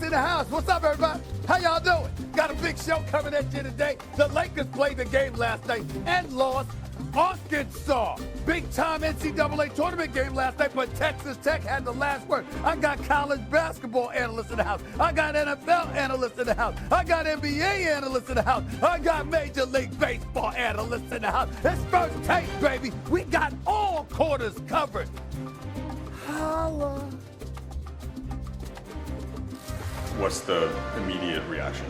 in the house. What's up, everybody? How y'all doing? Got a big show coming at you today. The Lakers played the game last night and lost. Arkansas, big-time NCAA tournament game last night, but Texas Tech had the last word. I got college basketball analysts in the house. I got NFL analysts in the house. I got NBA analysts in the house. I got Major League Baseball analysts in the house. It's first take, baby. We got all quarters covered. Holla. What's the immediate reaction?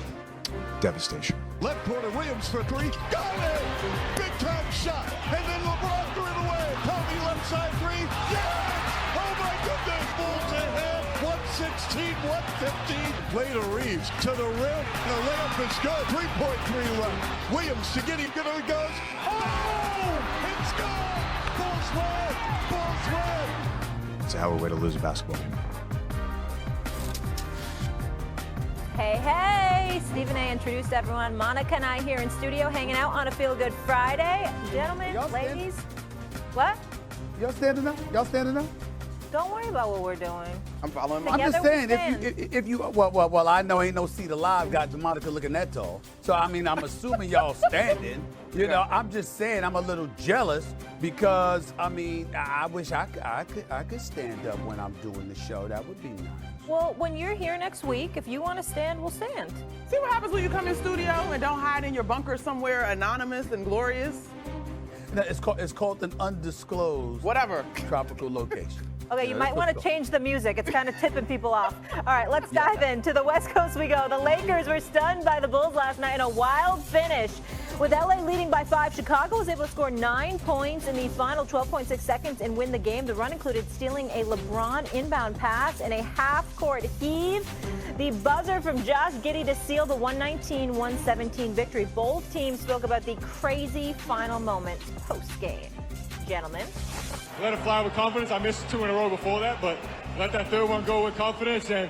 Devastation. Left corner, Williams for three. Got it! Big time shot. And then LeBron threw it away. Kobe left side three. Yes! Oh my goodness! Bulls ahead. 116, 115. Later Reeves to the rim. The layup is good. 3.3 left. Williams to get him. Good it goes. Oh! It's gone! Bulls win! Bulls win! It's a hell of a way to lose a basketball game. Hey, hey, Stephen A. introduced everyone. Monica and I here in studio hanging out on a Feel Good Friday. Gentlemen, ladies, what? Y'all standing up? Y'all standing up? Don't worry about what we're doing. I'm following. I'm just saying, if you, well, I know ain't no seat alive got Monica looking that tall. So, I mean, I'm assuming y'all standing. You know, I'm just saying I'm a little jealous because, I mean, I wish I could stand up when I'm doing the show. That would be nice. Well, when you're here next week, if you want to stand, we'll stand. See what happens when you come in studio and don't hide in your bunker somewhere anonymous and glorious? No, it's called an undisclosed tropical location. Okay, you might want to change the music. It's kind of tipping people off. All right, let's dive in. To the West Coast we go. The Lakers were stunned by the Bulls last night in a wild finish. With LA leading by 5, Chicago was able to score 9 points in the final 12.6 seconds and win the game. The run included stealing a LeBron inbound pass and a half-court heave. The buzzer from Josh Giddey to seal the 119-117 victory. Both teams spoke about the crazy final moments post-game. Gentlemen. Let it fly with confidence. I missed 2 in a row before that, but let that third one go with confidence, and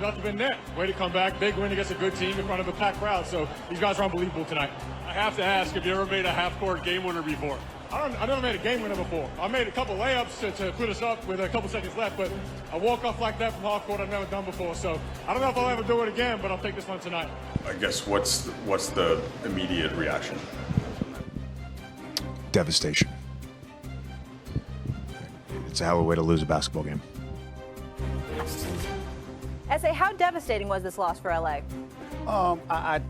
nothing but net. Way to come back. Big win against a good team in front of a packed crowd, so these guys are unbelievable tonight. I have to ask, have you ever made a half-court game winner before? I never made a game winner before. I made a couple layups to put us up with a couple seconds left, but a walk-off like that from half court I've never done before, so I don't know if I'll ever do it again, but I'll take this one tonight. I guess what's the immediate reaction? Devastation. It's a hell of a way to lose a basketball game. S.A., how devastating was this loss for LA? I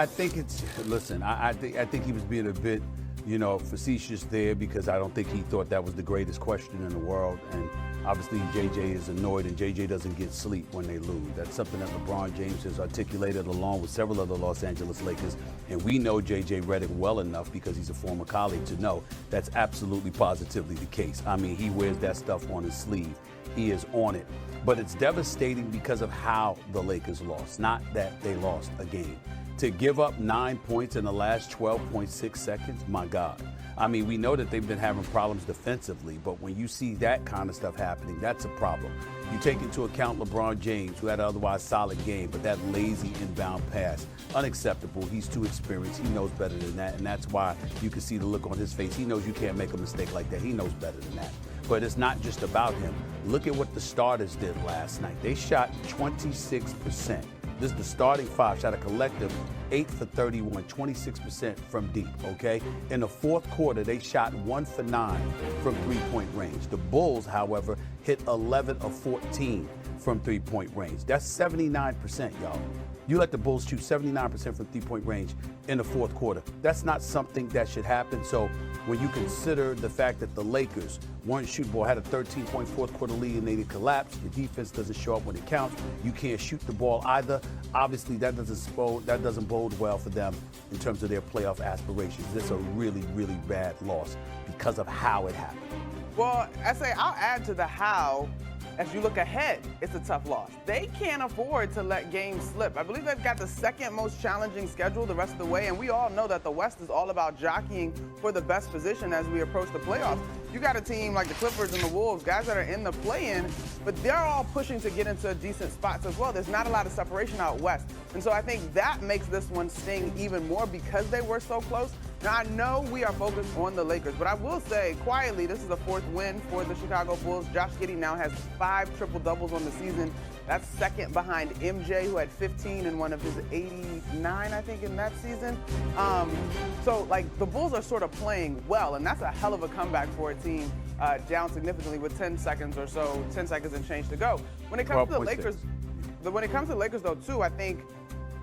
think it's, listen, I think he was being a bit, facetious there because I don't think he thought that was the greatest question in the world. And obviously JJ is annoyed and JJ doesn't get sleep when they lose. That's something that LeBron James has articulated along with several other Los Angeles Lakers. And we know JJ Redick well enough because he's a former colleague to know that's absolutely positively the case. I mean, he wears that stuff on his sleeve. He is on it. But it's devastating because of how the Lakers lost, not that they lost a game. To give up 9 points in the last 12.6 seconds, my God. I mean, we know that they've been having problems defensively, but when you see that kind of stuff happening, that's a problem. You take into account LeBron James, who had an otherwise solid game, but that lazy inbound pass, unacceptable. He's too experienced. He knows better than that, and that's why you can see the look on his face. He knows you can't make a mistake like that. He knows better than that. But it's not just about him. Look at what the starters did last night. They shot 26%. This is the starting 5, shot a collective 8 for 31, 26% from deep, okay? In the fourth quarter, they shot 1 for 9 from three-point range. The Bulls, however, hit 11 of 14 from three-point range. That's 79%, y'all. You let the Bulls shoot 79% from three-point range in the fourth quarter. That's not something that should happen. So when you consider the fact that the Lakers weren't shooting ball, had a 13-point fourth quarter lead and they collapsed, the defense doesn't show up when it counts. You can't shoot the ball either. Obviously, that doesn't bode well for them in terms of their playoff aspirations. This is a really, really bad loss because of how it happened. Well, I'll add to the how. As you look ahead, it's a tough loss. They can't afford to let games slip. I believe they've got the second most challenging schedule the rest of the way, and we all know that the West is all about jockeying for the best position as we approach the playoffs. You got a team like the Clippers and the Wolves, guys that are in the play-in, but they're all pushing to get into decent spots as well. There's not a lot of separation out West. And so I think that makes this one sting even more because they were so close. Now, I know we are focused on the Lakers, but I will say, quietly, this is the 4th win for the Chicago Bulls. Josh Giddey now has 5 triple-doubles on the season. That's second behind MJ, who had 15 in one of his 89, I think, in that season. So, the Bulls are sort of playing well, and that's a hell of a comeback for a team down significantly with 10 seconds or so, 10 seconds and change to go. When it comes to the Lakers, though, too, I think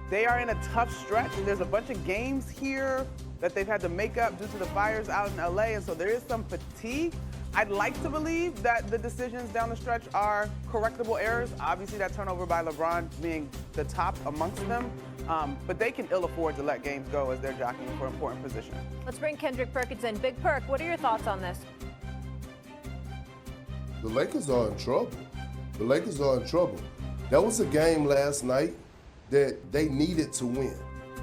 they are in a tough stretch. There's a bunch of games here that they've had to make up due to the fires out in LA, and so there is some fatigue. I'd like to believe that the decisions down the stretch are correctable errors. Obviously, that turnover by LeBron being the top amongst them, but they can ill afford to let games go as they're jockeying for important position. Let's bring Kendrick Perkins in. Big Perk, what are your thoughts on this? The Lakers are in trouble. The Lakers are in trouble. There was a game last night that they needed to win,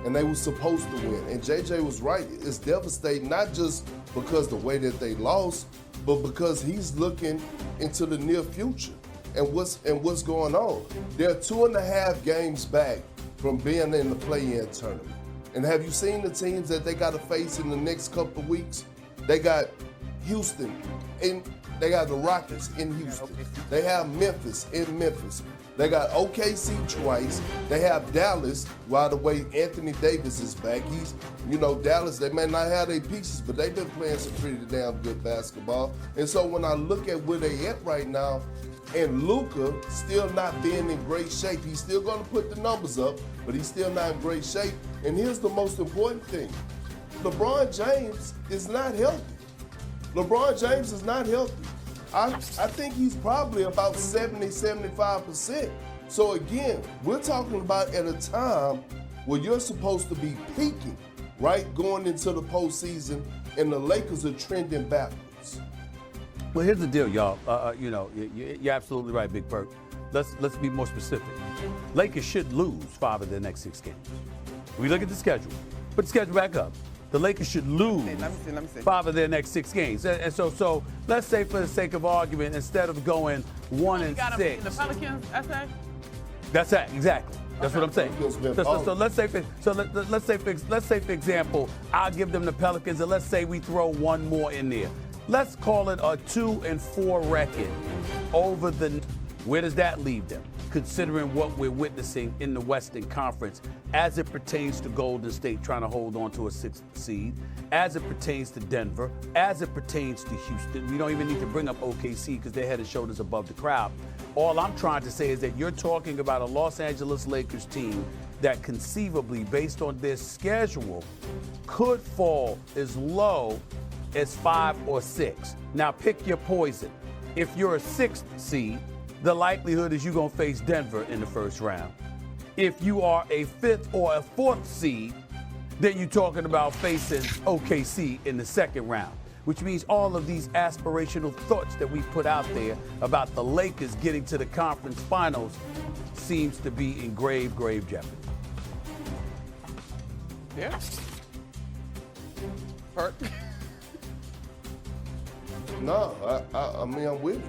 and they were supposed to win. And JJ was right. It's devastating, not just because the way that they lost, but because he's looking into the near future and what's going on. They're 2.5 games back from being in the play-in tournament. And have you seen the teams that they got to face in the next couple of weeks? They got Houston, and they got the Rockets in Houston. They have Memphis in Memphis. They got OKC twice. They have Dallas. By the way, Anthony Davis is back. He's, Dallas, they may not have their pieces, but they've been playing some pretty damn good basketball. And so when I look at where they at right now, and Luka still not being in great shape, he's still going to put the numbers up, but he's still not in great shape. And here's the most important thing. LeBron James is not healthy. LeBron James is not healthy. I think he's probably about 70-75%. So again, we're talking about at a time where you're supposed to be peaking, right, going into the postseason, and the Lakers are trending backwards. Well, here's the deal, y'all. You're absolutely right, Big Perk. Let's be more specific. Lakers should lose 5 of their next 6 games. We look at the schedule. Put the schedule back up. The Lakers should lose let me see. 5 of their next 6 games. And so let's say, for the sake of argument, instead of going 1 and 6. The Pelicans, SA? That's that, exactly. That's what I'm saying. So let's say for example, I'll give them the Pelicans, and let's say we throw one more in there. Let's call it a 2-4 record over the. Where does that leave them? Considering what we're witnessing in the Western Conference as it pertains to Golden State trying to hold on to a 6th seed, as it pertains to Denver, as it pertains to Houston. We don't even need to bring up OKC because they're head and shoulders above the crowd. All I'm trying to say is that you're talking about a Los Angeles Lakers team that conceivably, based on their schedule, could fall as low as 5 or 6. Now pick your poison. If you're a 6th seed, the likelihood is you're going to face Denver in the first round. If you are a 5th or a 4th seed, then you're talking about facing OKC in the second round, which means all of these aspirational thoughts that we put out there about the Lakers getting to the conference finals seems to be in grave jeopardy. Yeah. Perk. No, I mean, I'm with you.